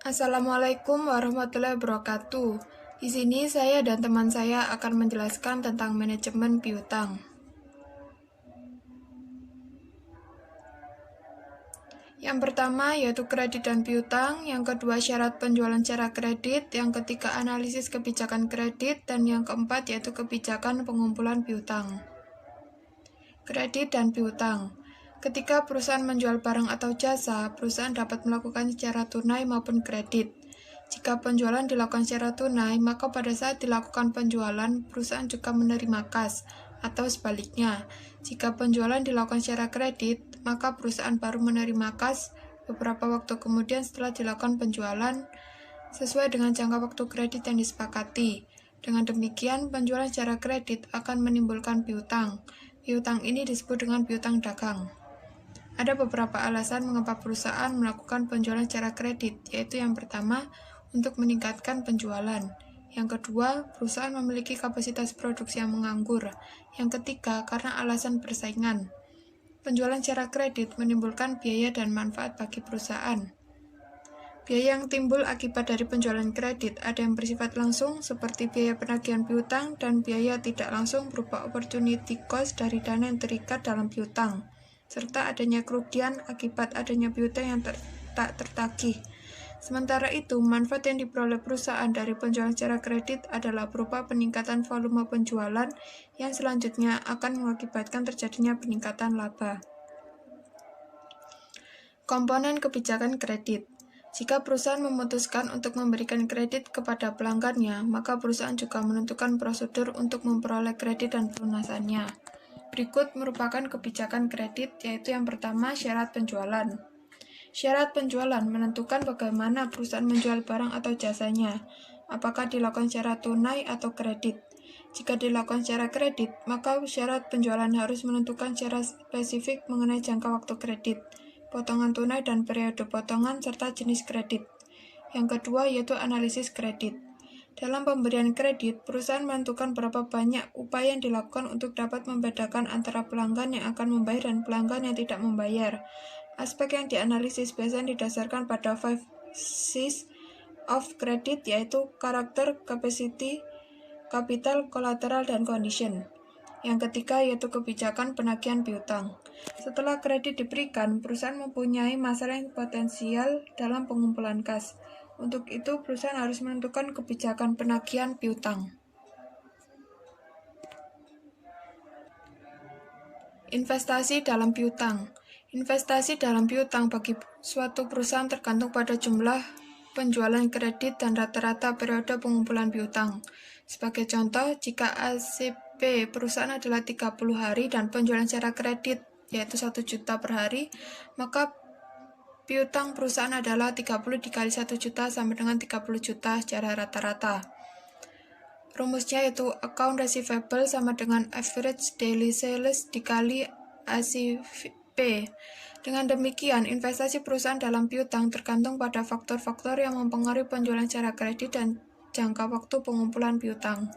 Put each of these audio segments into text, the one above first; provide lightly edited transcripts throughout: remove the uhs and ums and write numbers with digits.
Assalamualaikum warahmatullahi wabarakatuh. Di sini saya dan teman saya akan menjelaskan tentang manajemen piutang. Yang pertama yaitu kredit dan piutang, yang kedua syarat penjualan secara kredit, yang ketiga analisis kebijakan kredit, dan yang keempat yaitu kebijakan pengumpulan piutang. Kredit dan piutang. Ketika perusahaan menjual barang atau jasa, perusahaan dapat melakukan secara tunai maupun kredit. Jika penjualan dilakukan secara tunai, maka pada saat dilakukan penjualan, perusahaan juga menerima kas, atau sebaliknya. Jika penjualan dilakukan secara kredit, maka perusahaan baru menerima kas beberapa waktu kemudian setelah dilakukan penjualan, sesuai dengan jangka waktu kredit yang disepakati. Dengan demikian, penjualan secara kredit akan menimbulkan piutang. Piutang ini disebut dengan piutang dagang. Ada beberapa alasan mengapa perusahaan melakukan penjualan secara kredit, yaitu yang pertama, untuk meningkatkan penjualan. Yang kedua, perusahaan memiliki kapasitas produksi yang menganggur. Yang ketiga, karena alasan persaingan. Penjualan secara kredit menimbulkan biaya dan manfaat bagi perusahaan. Biaya yang timbul akibat dari penjualan kredit ada yang bersifat langsung, seperti biaya penagihan piutang, dan biaya tidak langsung berupa opportunity cost dari dana yang terikat dalam piutang, serta adanya kerugian akibat adanya piutang yang tak tertagih. Sementara itu, manfaat yang diperoleh perusahaan dari penjualan secara kredit adalah berupa peningkatan volume penjualan yang selanjutnya akan mengakibatkan terjadinya peningkatan laba. Komponen kebijakan kredit. Jika perusahaan memutuskan untuk memberikan kredit kepada pelanggannya, maka perusahaan juga menentukan prosedur untuk memperoleh kredit dan pelunasannya. Berikut merupakan kebijakan kredit, yaitu yang pertama, syarat penjualan. Syarat penjualan menentukan bagaimana perusahaan menjual barang atau jasanya, apakah dilakukan secara tunai atau kredit. Jika dilakukan secara kredit, maka syarat penjualan harus menentukan secara spesifik mengenai jangka waktu kredit, potongan tunai dan periode potongan, serta jenis kredit. Yang kedua yaitu analisis kredit. Dalam pemberian kredit, perusahaan menentukan berapa banyak upaya yang dilakukan untuk dapat membedakan antara pelanggan yang akan membayar dan pelanggan yang tidak membayar. Aspek yang dianalisis biasanya didasarkan pada 5 C's of credit, yaitu karakter, capacity, capital, collateral, dan condition. Yang ketiga yaitu kebijakan penagihan piutang. Setelah kredit diberikan, perusahaan mempunyai masalah yang potensial dalam pengumpulan kas. Untuk itu, perusahaan harus menentukan kebijakan penagihan piutang. Investasi dalam piutang. Investasi dalam piutang bagi suatu perusahaan tergantung pada jumlah penjualan kredit dan rata-rata periode pengumpulan piutang. Sebagai contoh, jika ACP perusahaan adalah 30 hari dan penjualan secara kredit yaitu 1 juta per hari, maka piutang perusahaan adalah 30 dikali 1 juta sama dengan 30 juta secara rata-rata. Rumusnya yaitu account receivable sama dengan average daily sales dikali ACP. Dengan demikian, investasi perusahaan dalam piutang tergantung pada faktor-faktor yang mempengaruhi penjualan secara kredit dan jangka waktu pengumpulan piutang.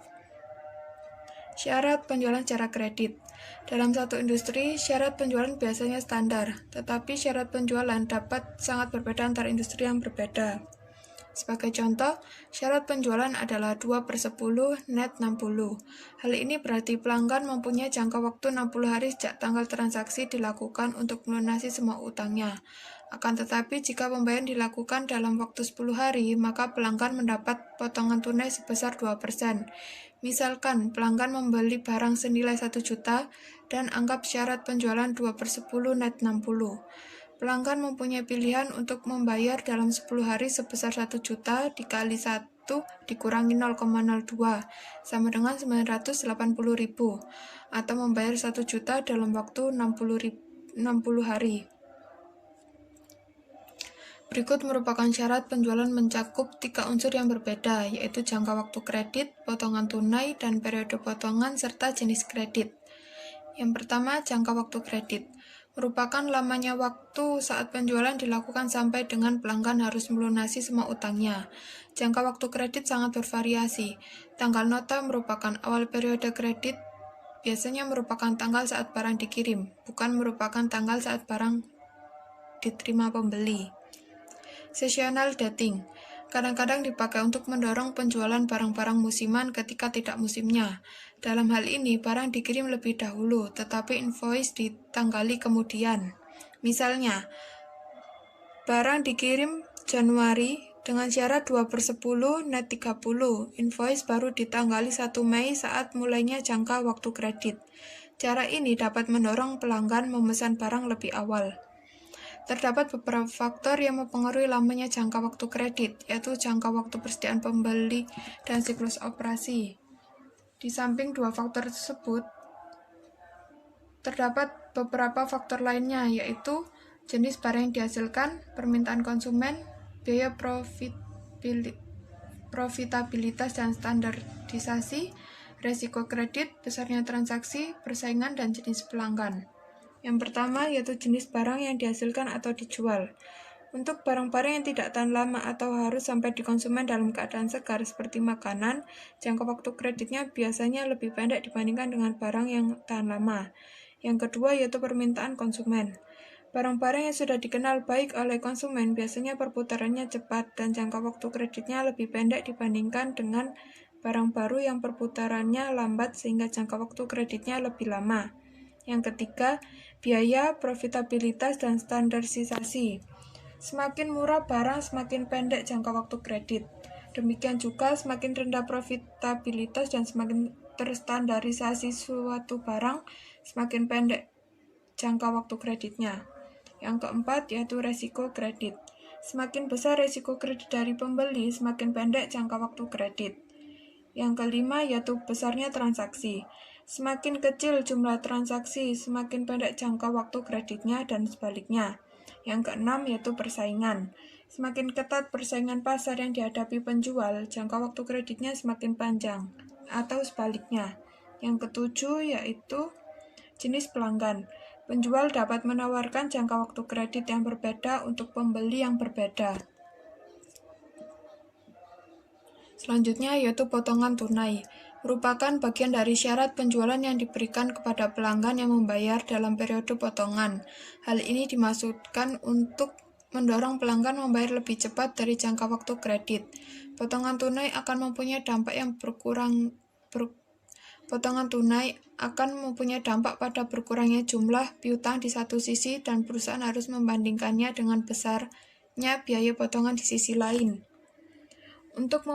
Syarat penjualan secara kredit. Dalam satu industri, syarat penjualan biasanya standar, tetapi syarat penjualan dapat sangat berbeda antara industri yang berbeda. Sebagai contoh, syarat penjualan adalah 2/10 net 60. Hal ini berarti pelanggan mempunyai jangka waktu 60 hari sejak tanggal transaksi dilakukan untuk melunasi semua utangnya. Akan tetapi, jika pembayaran dilakukan dalam waktu 10 hari, maka pelanggan mendapat potongan tunai sebesar 2%. Misalkan, pelanggan membeli barang senilai 1 juta dan anggap syarat penjualan 2/10 net 60. Pelanggan mempunyai pilihan untuk membayar dalam 10 hari sebesar 1 juta dikali 1 dikurangi 0,02 sama dengan 980.000 atau membayar 1 juta dalam waktu 60 hari. Berikut merupakan syarat penjualan mencakup 3 unsur yang berbeda, yaitu jangka waktu kredit, potongan tunai, dan periode potongan, serta jenis kredit. Yang pertama, jangka waktu kredit. Merupakan lamanya waktu saat penjualan dilakukan sampai dengan pelanggan harus melunasi semua utangnya. Jangka waktu kredit sangat bervariasi. Tanggal nota merupakan awal periode kredit, biasanya merupakan tanggal saat barang dikirim, bukan merupakan tanggal saat barang diterima pembeli. Seasonal dating. kadang-kadang dipakai untuk mendorong penjualan barang-barang musiman ketika tidak musimnya. Dalam hal ini, barang dikirim lebih dahulu, tetapi invoice ditanggali kemudian. Misalnya, barang dikirim Januari dengan syarat 2/10 net 30, invoice baru ditanggali 1 Mei saat mulainya jangka waktu kredit. Cara ini dapat mendorong pelanggan memesan barang lebih awal. Terdapat beberapa faktor yang mempengaruhi lamanya jangka waktu kredit, yaitu jangka waktu persediaan pembeli dan siklus operasi. Di samping dua faktor tersebut, terdapat beberapa faktor lainnya, yaitu jenis barang yang dihasilkan, permintaan konsumen, biaya profitabilitas dan standarisasi, resiko kredit, besarnya transaksi, persaingan, dan jenis pelanggan. Yang pertama yaitu jenis barang yang dihasilkan atau dijual. Untuk barang-barang yang tidak tahan lama atau harus sampai di konsumen dalam keadaan segar seperti makanan, jangka waktu kreditnya biasanya lebih pendek dibandingkan dengan barang yang tahan lama. Yang kedua yaitu permintaan konsumen. Barang-barang yang sudah dikenal baik oleh konsumen biasanya perputarannya cepat dan jangka waktu kreditnya lebih pendek dibandingkan dengan barang baru yang perputarannya lambat sehingga jangka waktu kreditnya lebih lama. Yang ketiga, biaya, profitabilitas, dan standarisasi. Semakin murah barang, semakin pendek jangka waktu kredit. Demikian juga semakin rendah profitabilitas dan semakin terstandarisasi suatu barang, semakin pendek jangka waktu kreditnya. Yang keempat yaitu resiko kredit. Semakin besar resiko kredit dari pembeli, semakin pendek jangka waktu kredit. Yang kelima yaitu besarnya transaksi. Semakin kecil jumlah transaksi, semakin pendek jangka waktu kreditnya dan sebaliknya. Yang keenam yaitu persaingan. Semakin ketat persaingan pasar yang dihadapi penjual, jangka waktu kreditnya semakin panjang, atau sebaliknya. Yang ketujuh yaitu jenis pelanggan. Penjual dapat menawarkan jangka waktu kredit yang berbeda untuk pembeli yang berbeda. Selanjutnya yaitu potongan tunai. Merupakan bagian dari syarat penjualan yang diberikan kepada pelanggan yang membayar dalam periode potongan. Hal ini dimaksudkan untuk mendorong pelanggan membayar lebih cepat dari jangka waktu kredit. Potongan tunai akan mempunyai dampak pada berkurangnya jumlah piutang di satu sisi dan perusahaan harus membandingkannya dengan besarnya biaya potongan di sisi lain. Untuk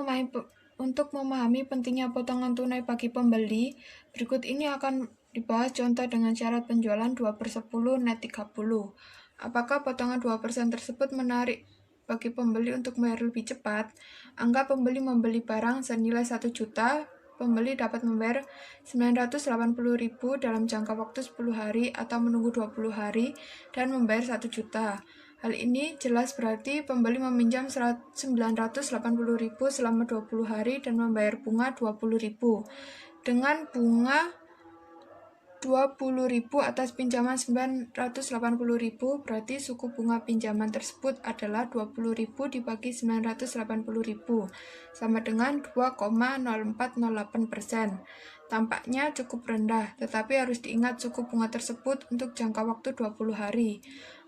memahami pentingnya potongan tunai bagi pembeli, berikut ini akan dibahas contoh dengan syarat penjualan 2/10 net 30. Apakah potongan 2% tersebut menarik bagi pembeli untuk membayar lebih cepat? Anggap pembeli membeli barang senilai 1 juta, pembeli dapat membayar 980.000 dalam jangka waktu 10 hari atau menunggu 20 hari dan membayar 1 juta. Hal ini jelas berarti pembeli meminjam 980.000 selama 20 hari dan membayar bunga 20.000. Dengan bunga 20.000 atas pinjaman 980.000, berarti suku bunga pinjaman tersebut adalah 20.000 dibagi 980.000, sama dengan 2,0408%. Tampaknya cukup rendah, tetapi harus diingat suku bunga tersebut untuk jangka waktu 20 hari.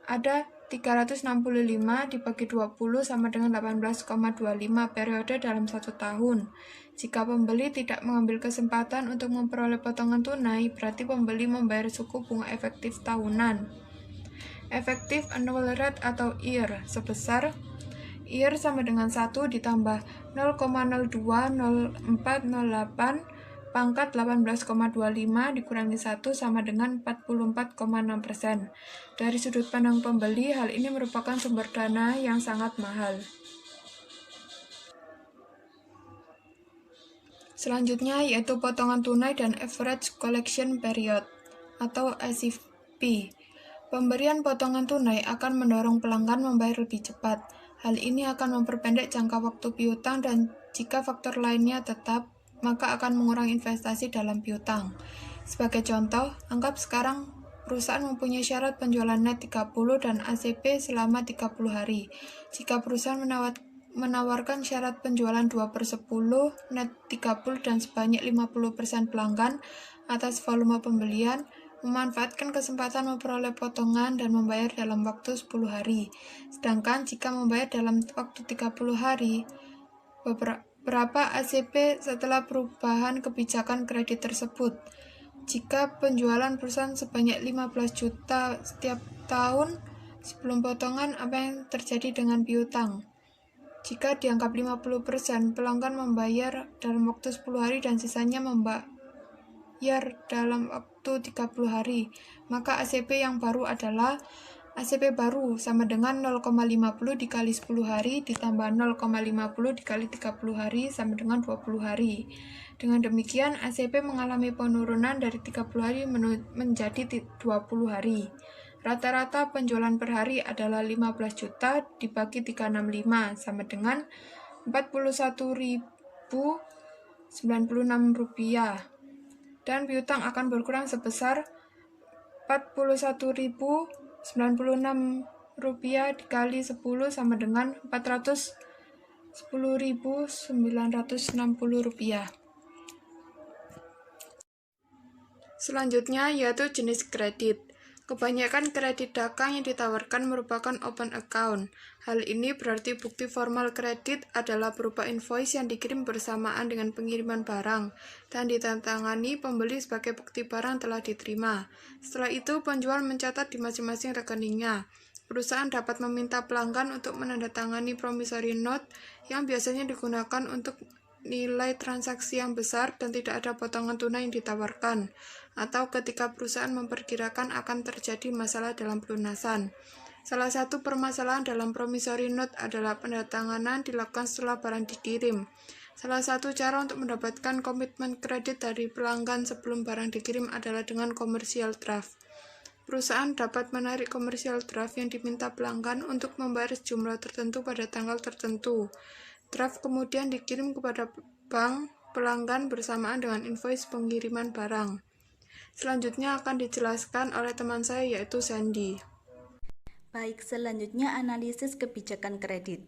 Ada 365 dibagi 20 sama dengan 18,25 periode dalam 1 tahun. Jika pembeli tidak mengambil kesempatan untuk memperoleh potongan tunai, berarti pembeli membayar suku bunga efektif tahunan. Effective Annual Rate atau IR sebesar IR sama dengan 1 ditambah 0,020408 pangkat 18,25 dikurangi 1 sama dengan 44,6%. Dari sudut pandang pembeli, hal ini merupakan sumber dana yang sangat mahal. Selanjutnya yaitu potongan tunai dan Average Collection Period atau ACP. Pemberian potongan tunai akan mendorong pelanggan membayar lebih cepat. Hal ini akan memperpendek jangka waktu piutang dan jika faktor lainnya tetap, maka akan mengurangi investasi dalam piutang. Sebagai contoh, anggap sekarang perusahaan mempunyai syarat penjualan net 30 dan ACP selama 30 hari. Jika perusahaan menawarkan syarat penjualan 2/10 net 30 dan sebanyak 50% pelanggan atas volume pembelian, memanfaatkan kesempatan memperoleh potongan dan membayar dalam waktu 10 hari. Sedangkan jika membayar dalam waktu 30 hari, berapa ACP setelah perubahan kebijakan kredit tersebut. Jika penjualan perusahaan sebanyak 15 juta setiap tahun sebelum potongan, apa yang terjadi dengan piutang? Jika dianggap 50%, pelanggan membayar dalam waktu 10 hari dan sisanya membayar dalam waktu 30 hari, maka ACP yang baru adalah ACP baru sama dengan 0,50 dikali 10 hari ditambah 0,50 dikali 30 hari sama dengan 20 hari. Dengan demikian, ACP mengalami penurunan dari 30 hari menjadi 20 hari. Rata-rata penjualan per hari adalah 15 juta dibagi 365 sama dengan 41.096 rupiah. Dan piutang akan berkurang sebesar 41.096 rupiah dikali 10 sama dengan 410.960 rupiah. Selanjutnya yaitu jenis kredit. Kebanyakan kredit dagang yang ditawarkan merupakan open account. Hal ini berarti bukti formal kredit adalah berupa invoice yang dikirim bersamaan dengan pengiriman barang dan ditandatangani pembeli sebagai bukti barang telah diterima. Setelah itu, penjual mencatat di masing-masing rekeningnya. Perusahaan dapat meminta pelanggan untuk menandatangani promissory note yang biasanya digunakan untuk nilai transaksi yang besar dan tidak ada potongan tunai yang ditawarkan, atau ketika perusahaan memperkirakan akan terjadi masalah dalam pelunasan. Salah satu permasalahan dalam promissory note adalah penandatanganan dilakukan setelah barang dikirim. Salah satu cara untuk mendapatkan komitmen kredit dari pelanggan sebelum barang dikirim adalah dengan commercial draft. Perusahaan dapat menarik commercial draft yang diminta pelanggan untuk membayar sejumlah tertentu pada tanggal tertentu. Draft kemudian dikirim kepada bank pelanggan bersamaan dengan invoice pengiriman barang. Selanjutnya akan dijelaskan oleh teman saya yaitu Sandy. Baik, selanjutnya analisis kebijakan kredit.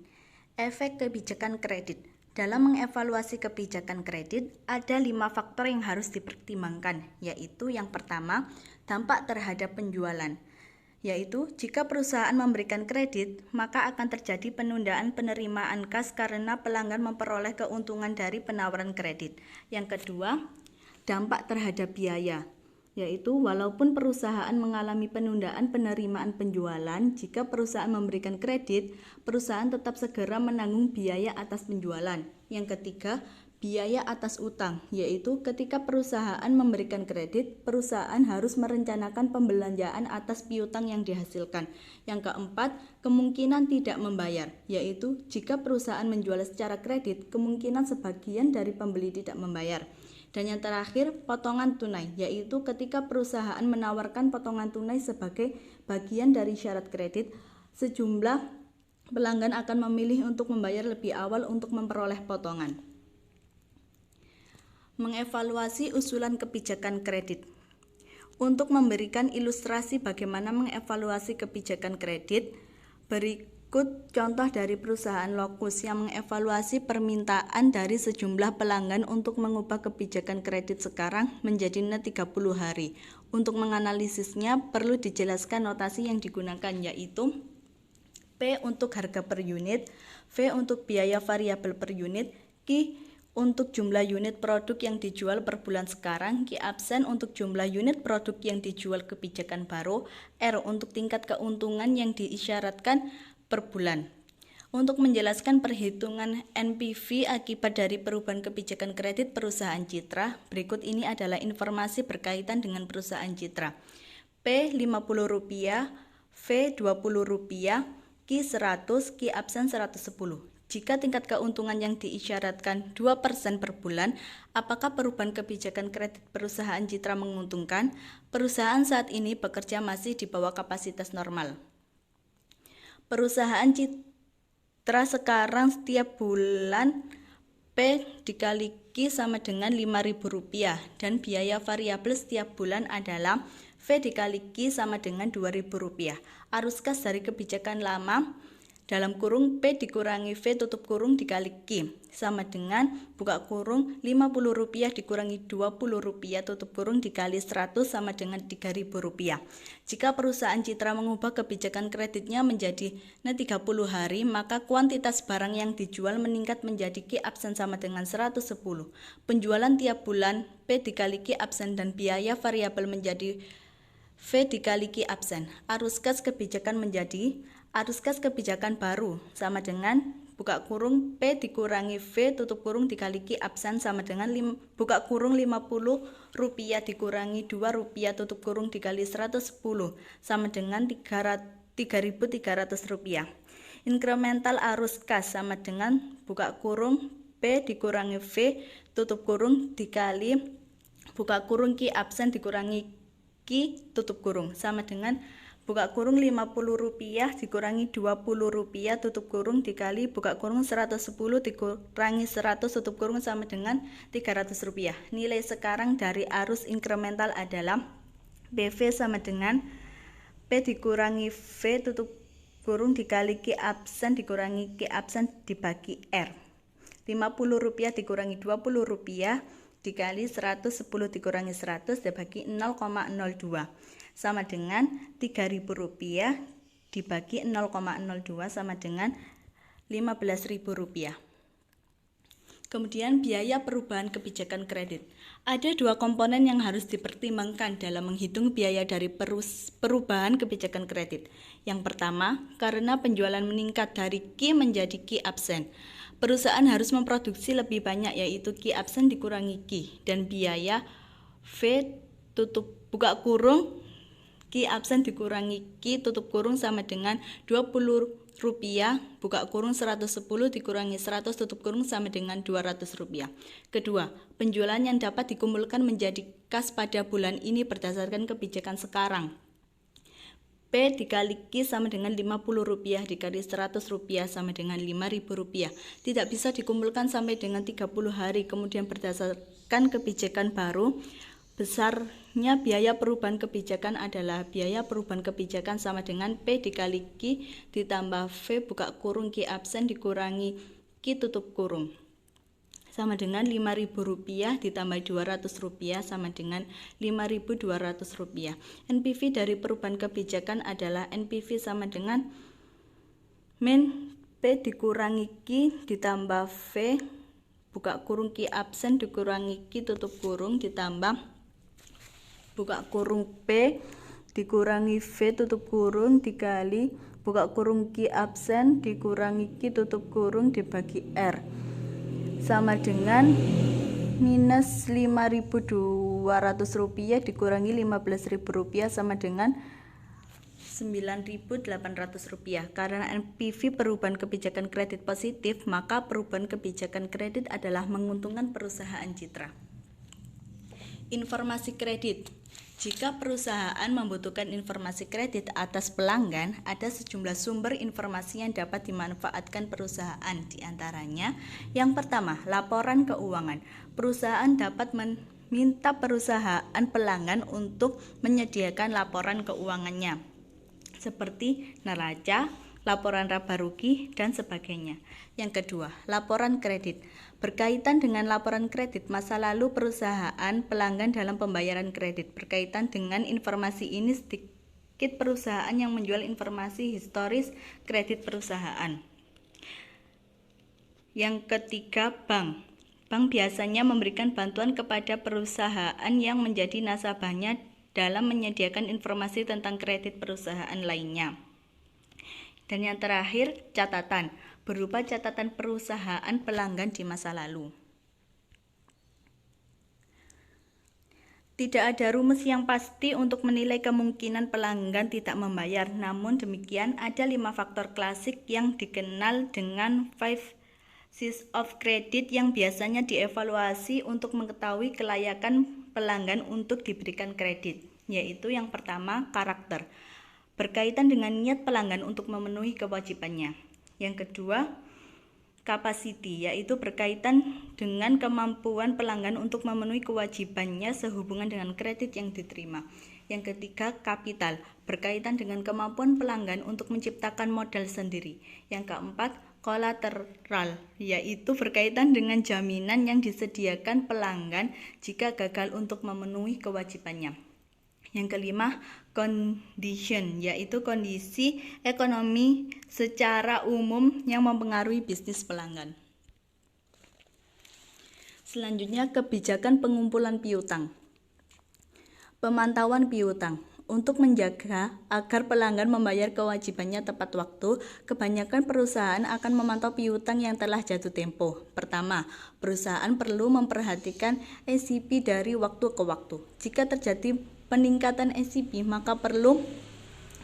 Efek kebijakan kredit. Dalam mengevaluasi kebijakan kredit, ada 5 faktor yang harus dipertimbangkan, yaitu yang pertama, dampak terhadap penjualan. Yaitu, jika perusahaan memberikan kredit, maka akan terjadi penundaan penerimaan kas karena pelanggan memperoleh keuntungan dari penawaran kredit. Yang kedua, dampak terhadap biaya. Yaitu, walaupun perusahaan mengalami penundaan penerimaan penjualan, jika perusahaan memberikan kredit, perusahaan tetap segera menanggung biaya atas penjualan. Yang ketiga, biaya atas utang, yaitu ketika perusahaan memberikan kredit, perusahaan harus merencanakan pembelanjaan atas piutang yang dihasilkan. Yang keempat, kemungkinan tidak membayar, yaitu jika perusahaan menjual secara kredit, kemungkinan sebagian dari pembeli tidak membayar. Dan yang terakhir, potongan tunai, yaitu ketika perusahaan menawarkan potongan tunai sebagai bagian dari syarat kredit, sejumlah pelanggan akan memilih untuk membayar lebih awal untuk memperoleh potongan. Mengevaluasi usulan kebijakan kredit. Untuk memberikan ilustrasi bagaimana mengevaluasi kebijakan kredit, berikut contoh dari perusahaan Locus yang mengevaluasi permintaan dari sejumlah pelanggan untuk mengubah kebijakan kredit sekarang menjadi net 30 hari. Untuk menganalisisnya perlu dijelaskan notasi yang digunakan, yaitu P untuk harga per unit, V untuk biaya variabel per unit, Q untuk jumlah unit produk yang dijual per bulan sekarang, Q absen untuk jumlah unit produk yang dijual kebijakan baru, R untuk tingkat keuntungan yang diisyaratkan per bulan. Untuk menjelaskan perhitungan NPV akibat dari perubahan kebijakan kredit perusahaan Citra, berikut ini adalah informasi berkaitan dengan perusahaan Citra. P Rp50, V Rp20, Q 100, Q absen 110. Jika tingkat keuntungan yang diisyaratkan 2% per bulan, apakah perubahan kebijakan kredit perusahaan Citra menguntungkan? Perusahaan saat ini bekerja masih di bawah kapasitas normal. Perusahaan Citra sekarang setiap bulan P dikali Q sama dengan Rp5.000 dan biaya variabel setiap bulan adalah V dikali Q sama dengan Rp2.000. Arus kas dari kebijakan lama dalam kurung P dikurangi V tutup kurung dikali Q sama dengan buka kurung Rp50 dikurangi Rp20 tutup kurung dikali 100 sama dengan Rp3.000. Jika perusahaan Citra mengubah kebijakan kreditnya menjadi net 30 hari, maka kuantitas barang yang dijual meningkat menjadi Q absen sama dengan 110. Penjualan tiap bulan P dikali Q absen dan biaya variabel menjadi V dikali Q absen. Arus kas kebijakan baru sama dengan buka kurung P dikurangi V tutup kurung dikali Q absen sama dengan buka kurung Rp50 dikurangi Rp2 tutup kurung dikali 110 sama dengan Rp3.300. Incremental arus kas sama dengan buka kurung P dikurangi V tutup kurung dikali buka kurung Q absen dikurangi Q tutup kurung sama dengan buka kurung Rp50 dikurangi Rp20 tutup kurung dikali buka kurung 110 dikurangi 100 tutup kurung sama dengan Rp300. Nilai sekarang dari arus incremental adalah PV sama dengan P dikurangi V tutup kurung dikali Q absen dikurangi Q absen dibagi R. Rp50 dikurangi Rp20 dikali 110 dikurangi 100 dibagi 0,02 sama dengan Rp3.000 dibagi 0,02 sama dengan Rp15.000. Kemudian biaya perubahan kebijakan kredit. Ada dua komponen yang harus dipertimbangkan dalam menghitung biaya dari perubahan kebijakan kredit. Yang pertama, karena penjualan meningkat dari Q menjadi Q absen, perusahaan harus memproduksi lebih banyak yaitu Q absen dikurangi Q dan biaya V tutup buka kurung Q absen dikurangi Q tutup kurung sama dengan Rp20 buka kurung 110 dikurangi 100 tutup kurung sama dengan Rp200. Kedua, penjualan yang dapat dikumpulkan menjadi kas pada bulan ini berdasarkan kebijakan sekarang. P dikali Q sama dengan Rp50 dikali Rp100 sama dengan Rp5.000. Tidak bisa dikumpulkan sampai dengan 30 hari. Kemudian berdasarkan kebijakan baru, besarnya biaya perubahan kebijakan adalah biaya perubahan kebijakan sama dengan P dikali Q ditambah V buka kurung Q absen dikurangi Q tutup kurung sama dengan Rp5.000 ditambah Rp200 sama dengan Rp5.200. NPV dari perubahan kebijakan adalah NPV sama dengan min P dikurangi Q ditambah V buka kurung Q absen dikurangi Q tutup kurung ditambah buka kurung P dikurangi V tutup kurung dikali buka kurung Q absen dikurangi Q tutup kurung dibagi R sama dengan minus Rp5.200 dikurangi Rp15.000 sama dengan Rp9.800. Karena NPV perubahan kebijakan kredit positif, maka perubahan kebijakan kredit adalah menguntungkan perusahaan Citra. Informasi kredit. Jika perusahaan membutuhkan informasi kredit atas pelanggan, ada sejumlah sumber informasi yang dapat dimanfaatkan perusahaan. Di antaranya, yang pertama, laporan keuangan. Perusahaan dapat meminta perusahaan pelanggan untuk menyediakan laporan keuangannya, seperti neraca, laporan laba rugi, dan sebagainya. Yang kedua, laporan kredit. Berkaitan dengan laporan kredit masa lalu perusahaan pelanggan dalam pembayaran kredit. Berkaitan dengan informasi ini, sedikit perusahaan yang menjual informasi historis kredit perusahaan. Yang ketiga, bank. Bank biasanya memberikan bantuan kepada perusahaan yang menjadi nasabahnya dalam menyediakan informasi tentang kredit perusahaan lainnya. Dan yang terakhir, catatan, berupa catatan perusahaan pelanggan di masa lalu. Tidak ada rumus yang pasti untuk menilai kemungkinan pelanggan tidak membayar. Namun demikian, ada 5 faktor klasik yang dikenal dengan 5 C's of credit yang biasanya dievaluasi untuk mengetahui kelayakan pelanggan untuk diberikan kredit, yaitu yang pertama, karakter. Berkaitan dengan niat pelanggan untuk memenuhi kewajibannya. Yang kedua, capacity, yaitu berkaitan dengan kemampuan pelanggan untuk memenuhi kewajibannya sehubungan dengan kredit yang diterima. Yang ketiga, kapital, berkaitan dengan kemampuan pelanggan untuk menciptakan modal sendiri. Yang keempat, kolateral, yaitu berkaitan dengan jaminan yang disediakan pelanggan jika gagal untuk memenuhi kewajibannya. Yang kelima, condition, yaitu kondisi ekonomi secara umum yang mempengaruhi bisnis pelanggan. Selanjutnya, kebijakan pengumpulan piutang. Pemantauan piutang. Untuk menjaga agar pelanggan membayar kewajibannya tepat waktu, kebanyakan perusahaan akan memantau piutang yang telah jatuh tempo. Pertama, perusahaan perlu memperhatikan SIP dari waktu ke waktu. Jika terjadi peningkatan SIP, maka perlu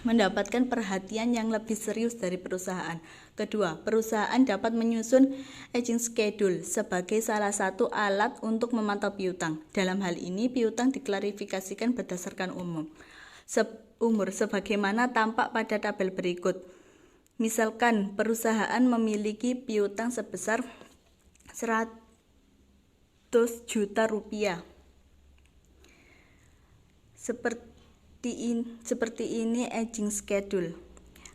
mendapatkan perhatian yang lebih serius dari perusahaan. Kedua, perusahaan dapat menyusun aging schedule sebagai salah satu alat untuk memantau piutang. Dalam hal ini, piutang diklarifikasikan berdasarkan umur sebagaimana tampak pada tabel berikut. Misalkan perusahaan memiliki piutang sebesar 100 juta rupiah. Seperti ini aging schedule.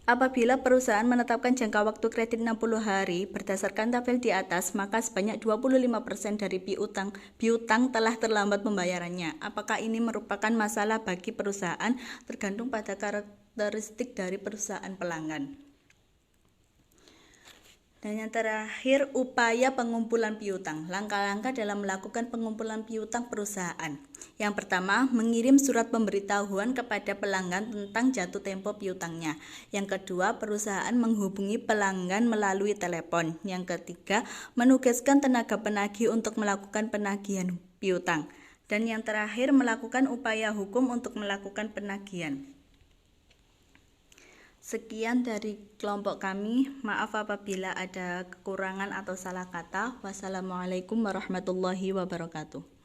Apabila perusahaan menetapkan jangka waktu kredit 60 hari berdasarkan tabel di atas, maka sebanyak 25% dari piutang telah terlambat pembayarannya. Apakah ini merupakan masalah bagi perusahaan? Tergantung pada karakteristik dari perusahaan pelanggan. Dan yang terakhir, upaya pengumpulan piutang. Langkah-langkah dalam melakukan pengumpulan piutang perusahaan. Yang pertama, mengirim surat pemberitahuan kepada pelanggan tentang jatuh tempo piutangnya. Yang kedua, perusahaan menghubungi pelanggan melalui telepon. Yang ketiga, menugaskan tenaga penagih untuk melakukan penagihan piutang. Dan yang terakhir, melakukan upaya hukum untuk melakukan penagihan. Sekian dari kelompok kami. Maaf apabila ada kekurangan atau salah kata. Wassalamualaikum warahmatullahi wabarakatuh.